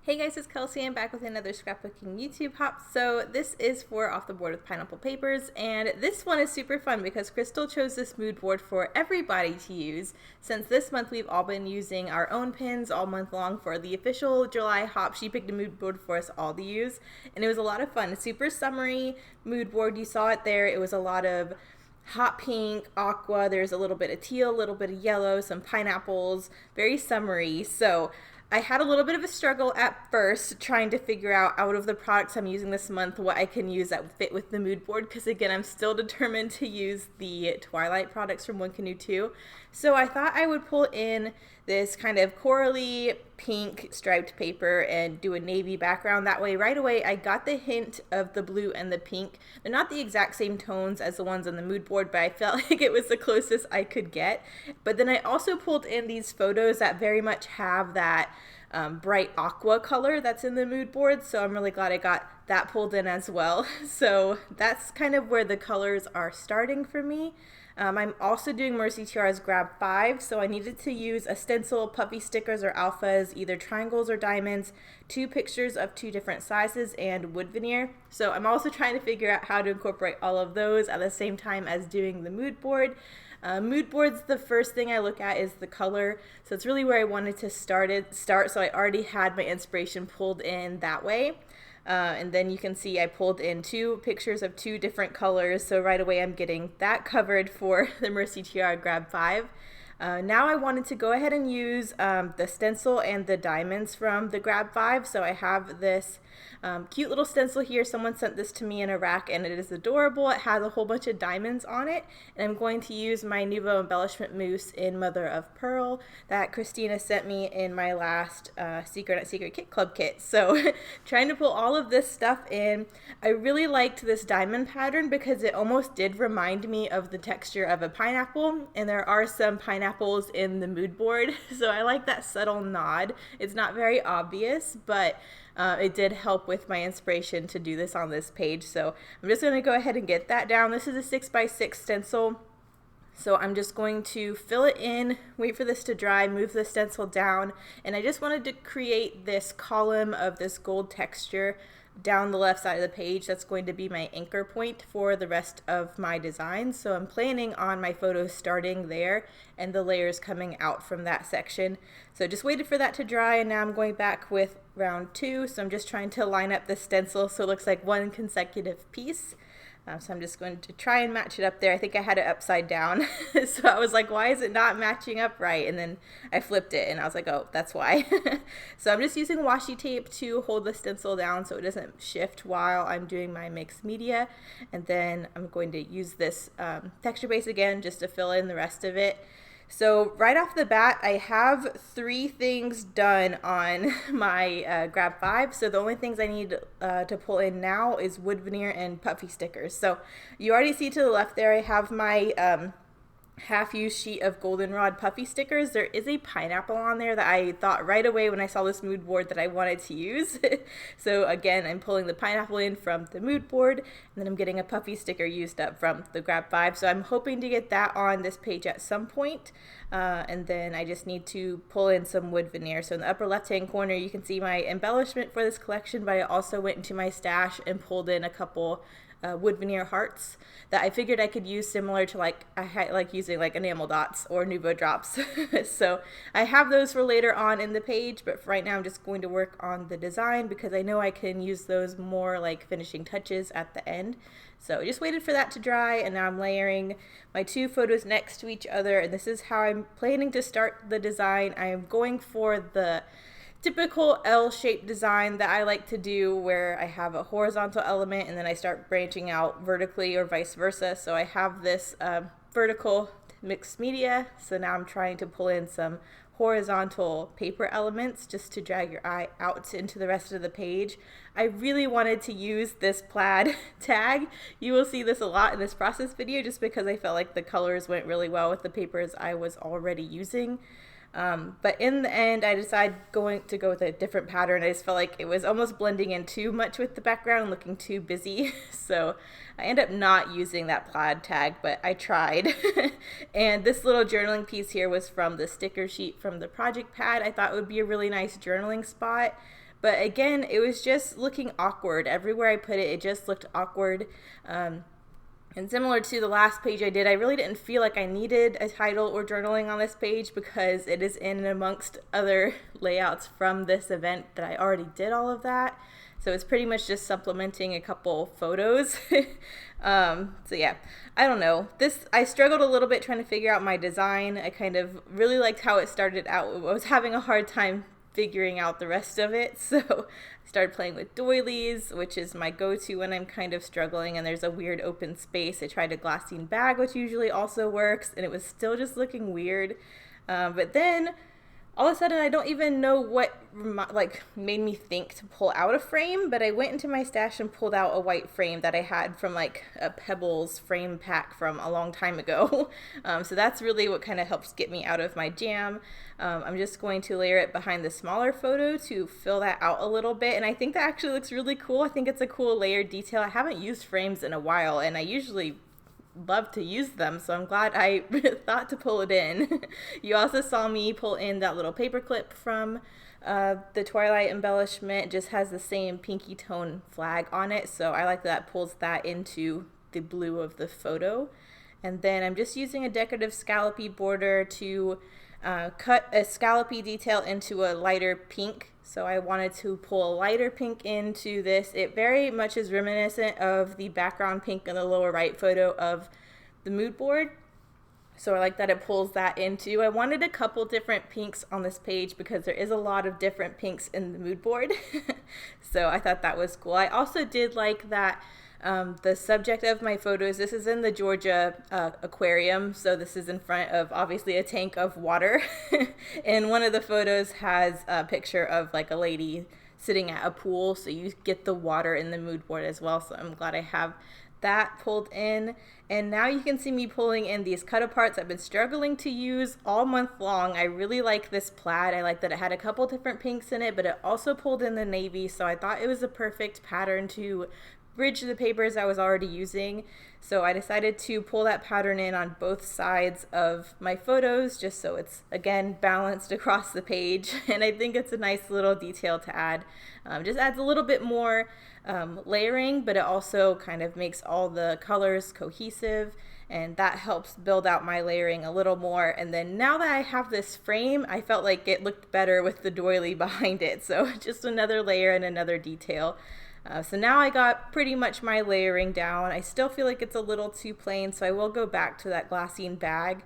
Hey guys, it's Kelsey. I'm back with another scrapbooking YouTube hop. So this is for Off the Board with Pineapple Papers, and this one is super fun because Crystal chose this mood board for everybody to use. Since this month we've all been using our own pins all month long for the official July hop, she picked a mood board for us all to use, and it was a lot of fun. A super summery mood board. You saw it there. It was a lot of hot pink, aqua, there's a little bit of teal, a little bit of yellow, some pineapples, very summery. So I had a little bit of a struggle at first trying to figure out of the products I'm using this month what I can use that fit with the mood board, because again I'm still determined to use the Twilight products from One Canoe 2. So I thought I would pull in this kind of corally pink striped paper and do a navy background. That way right away I got the hint of the blue and the pink. They're not the exact same tones as the ones on the mood board, but I felt like it was the closest I could get. But then I also pulled in these photos that very much have that bright aqua color that's in the mood board, so I'm really glad I got that pulled in as well. So that's kind of where the colors are starting for me. I'm also doing Mercy Tiara's Grab 5, so I needed to use a stencil, puffy stickers or alphas, either triangles or diamonds, 2 pictures of 2 different sizes, and wood veneer. So I'm also trying to figure out how to incorporate all of those at the same time as doing the mood board. Mood boards, the first thing I look at is the color, so it's really where I wanted to start, so I already had my inspiration pulled in that way. And then you can see I pulled in 2 pictures of 2 different colors, so right away I'm getting that covered for the Mercy Tiara Grab 5. Now I wanted to go ahead and use the stencil and the diamonds from the Grab 5, so I have this cute little stencil here. Someone sent this to me in a rack and it is adorable. It has a whole bunch of diamonds on it, and I'm going to use my Nouveau Embellishment mousse in Mother of Pearl that Christina sent me in my last Secret Kit Club kit. So trying to pull all of this stuff in. I really liked this diamond pattern because it almost did remind me of the texture of a pineapple, and there are some pineapples in the mood board, so I like that subtle nod. It's not very obvious, but it did help with my inspiration to do this on this page. So I'm just going to go ahead and get that down. This is a 6x6 stencil. So I'm just going to fill it in, wait for this to dry, move the stencil down, and I just wanted to create this column of this gold texture down the left side of the page. That's going to be my anchor point for the rest of my design. So I'm planning on my photos starting there and the layers coming out from that section. So just waited for that to dry, and now I'm going back with round 2. So I'm just trying to line up the stencil so it looks like one consecutive piece. So I'm just going to try and match it up there. I think I had it upside down. So I was like, why is it not matching up right? And then I flipped it and I was like, oh, that's why. So I'm just using washi tape to hold the stencil down so it doesn't shift while I'm doing my mixed media. And then I'm going to use this texture base again just to fill in the rest of it. So right off the bat, I have 3 things done on my Grab 5. So the only things I need to pull in now is wood veneer and puffy stickers. So you already see to the left there, I have my half-used sheet of goldenrod puffy stickers. There is a pineapple on there that I thought right away when I saw this mood board that I wanted to use. So again, I'm pulling the pineapple in from the mood board, and then I'm getting a puffy sticker used up from the Grab 5. So I'm hoping to get that on this page at some point. And then I just need to pull in some wood veneer. So in the upper left-hand corner, you can see my embellishment for this collection, but I also went into my stash and pulled in a couple wood veneer hearts that I figured I could use similar to like using like enamel dots or Nouveau drops. So I have those for later on in the page, but for right now I'm just going to work on the design because I know I can use those more like finishing touches at the end. So I just waited for that to dry, and now I'm layering my 2 photos next to each other, and this is how I'm planning to start the design. I am going for the typical L-shaped design that I like to do, where I have a horizontal element and then I start branching out vertically or vice versa. So I have this vertical mixed media, so now I'm trying to pull in some horizontal paper elements just to drag your eye out into the rest of the page. I really wanted to use this plaid tag. You will see this a lot in this process video just because I felt like the colors went really well with the papers I was already using. But in the end, I decided to go with a different pattern. I just felt like it was almost blending in too much with the background and looking too busy. So I ended up not using that plaid tag, but I tried. And this little journaling piece here was from the sticker sheet from the project pad. I thought it would be a really nice journaling spot. But again, it was just looking awkward. Everywhere I put it, it just looked awkward. And similar to the last page I did, I really didn't feel like I needed a title or journaling on this page because it is in and amongst other layouts from this event that I already did all of that. So it's pretty much just supplementing a couple photos. So yeah, I don't know. I struggled a little bit trying to figure out my design. I kind of really liked how it started out. I was having a hard time figuring out the rest of it. So I started playing with doilies, which is my go-to when I'm kind of struggling and there's a weird open space. I tried a glassine bag, which usually also works, and it was still just looking weird. But then all of a sudden, I don't even know what made me think to pull out a frame, but I went into my stash and pulled out a white frame that I had from like a Pebbles frame pack from a long time ago. So that's really what kind of helps get me out of my jam. I'm just going to layer it behind the smaller photo to fill that out a little bit, and I think that actually looks really cool. I think it's a cool layered detail. I haven't used frames in a while, and I usually love to use them, so I'm glad I thought to pull it in. You also saw me pull in that little paper clip from the Twilight embellishment. It just has the same pinky tone flag on it, so I like that it pulls that into the blue of the photo. And then I'm just using a decorative scallopy border to cut a scallopy detail into a lighter pink. So I wanted to pull a lighter pink into this. It very much is reminiscent of the background pink in the lower right photo of the mood board. So I like that it pulls that into. I wanted a couple different pinks on this page because there is a lot of different pinks in the mood board. So I thought that was cool. I also did like that the subject of my photos, this is in the Georgia Aquarium, so this is in front of obviously a tank of water. And one of the photos has a picture of like a lady sitting at a pool, so you get the water in the mood board as well. So I'm glad I have that pulled in. And now you can see me pulling in these cut aparts I've been struggling to use all month long. I really like this plaid. I like that it had a couple different pinks in it, but it also pulled in the navy, so I thought it was a perfect pattern to bridge the papers I was already using. So I decided to pull that pattern in on both sides of my photos just so it's again balanced across the page. And I think it's a nice little detail to add. Just adds a little bit more layering, but it also kind of makes all the colors cohesive, and that helps build out my layering a little more. And then now that I have this frame, I felt like it looked better with the doily behind it. So just another layer and another detail. So now I got pretty much my layering down. I still feel like it's a little too plain, so I will go back to that glassine bag.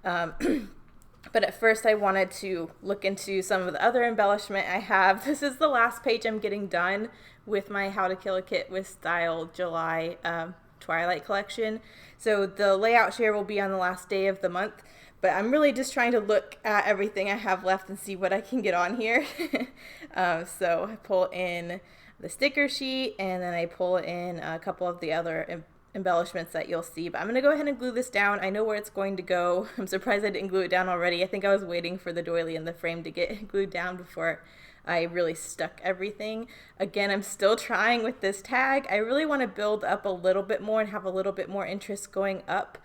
But at first I wanted to look into some of the other embellishment I have. This is the last page I'm getting done with my How to Kill a Kit with Style July Twilight collection. So the layout share will be on the last day of the month, but I'm really just trying to look at everything I have left and see what I can get on here. So I pull in the sticker sheet, and then I pull in a couple of the other embellishments that you'll see. But I'm going to go ahead and glue this down. I know where it's going to go. I'm surprised I didn't glue it down already. I think I was waiting for the doily and the frame to get glued down before I really stuck everything. Again, I'm still trying with this tag. I really want to build up a little bit more and have a little bit more interest going up,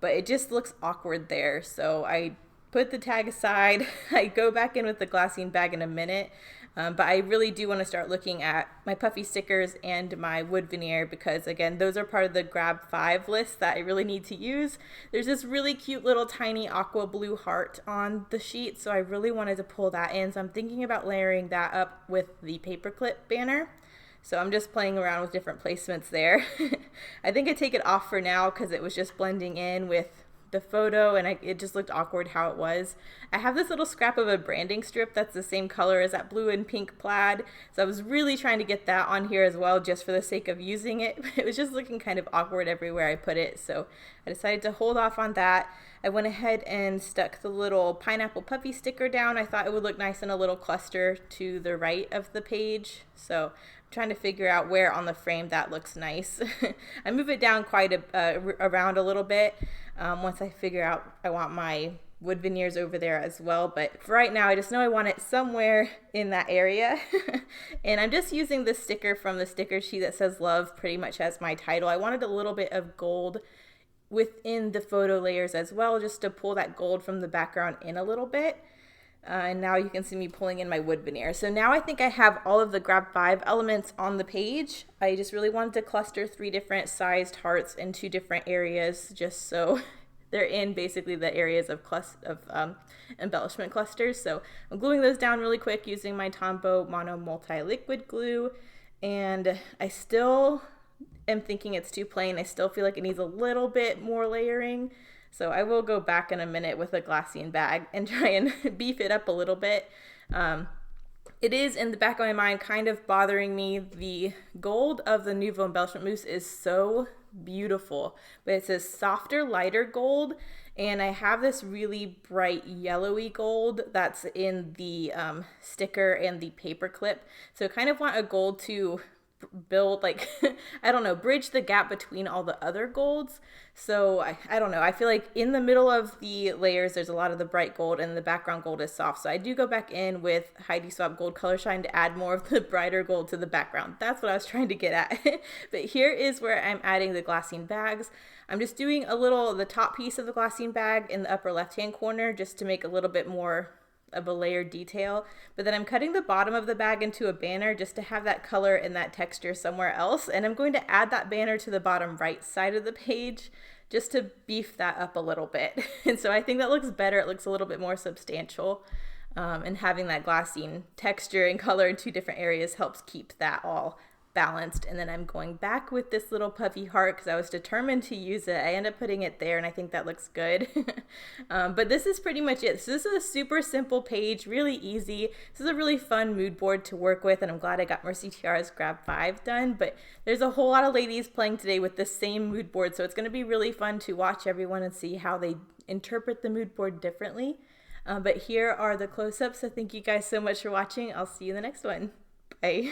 but it just looks awkward there. So I put the tag aside. I go back in with the glassine bag in a minute. But I really do want to start looking at my puffy stickers and my wood veneer because, again, those are part of the grab 5 list that I really need to use. There's this really cute little tiny aqua blue heart on the sheet, so I really wanted to pull that in. So I'm thinking about layering that up with the paperclip banner. So I'm just playing around with different placements there. I think I take it off for now because it was just blending in with the photo, and it just looked awkward how it was. I have this little scrap of a branding strip that's the same color as that blue and pink plaid, so I was really trying to get that on here as well just for the sake of using it. It was just looking kind of awkward everywhere I put it, so I decided to hold off on that. I went ahead and stuck the little pineapple puffy sticker down. I thought it would look nice in a little cluster to the right of the page, so I'm trying to figure out where on the frame that looks nice. I move it down quite around a little bit. Once I figure out I want my wood veneers over there as well, but for right now I just know I want it somewhere in that area. And I'm just using this sticker from the sticker sheet that says love pretty much as my title. I wanted a little bit of gold within the photo layers as well, just to pull that gold from the background in a little bit. And now you can see me pulling in my wood veneer. So now I think I have all of the Grab 5 elements on the page. I just really wanted to cluster 3 different sized hearts in 2 different areas, just so they're in basically the areas of embellishment clusters. So I'm gluing those down really quick using my Tombow Mono Multi-Liquid Glue. And I still am thinking it's too plain. I still feel like it needs a little bit more layering. So I will go back in a minute with a glassine bag and try and beef it up a little bit. It is in the back of my mind kind of bothering me. The gold of the Nouveau Embellishment Mousse is so beautiful, but it's a softer, lighter gold. And I have this really bright yellowy gold that's in the sticker and the paper clip. So I kind of want a gold to build, like, I don't know, bridge the gap between all the other golds. So I don't know, I feel like in the middle of the layers there's a lot of the bright gold and the background gold is soft. So I do go back in with Heidi Swapp Gold Color Shine to add more of the brighter gold to the background. That's what I was trying to get at. But here is where I'm adding the glassine bags. I'm just doing the top piece of the glassine bag in the upper left hand corner just to make a little bit more of a layered detail, but then I'm cutting the bottom of the bag into a banner just to have that color and that texture somewhere else, and I'm going to add that banner to the bottom right side of the page just to beef that up a little bit. And so I think that looks better. It looks a little bit more substantial, and having that glassine texture and color in 2 different areas helps keep that all balanced. And then I'm going back with this little puffy heart because I was determined to use it. I end up putting it there and I think that looks good. But this is pretty much it. So this is a super simple page, really easy. This is a really fun mood board to work with, and I'm glad I got Mercy Tiara's Grab 5 done. But there's a whole lot of ladies playing today with the same mood board, so it's going to be really fun to watch everyone and see how they interpret the mood board differently. But here are the close-ups. So thank you guys so much for watching. I'll see you in the next one. Bye.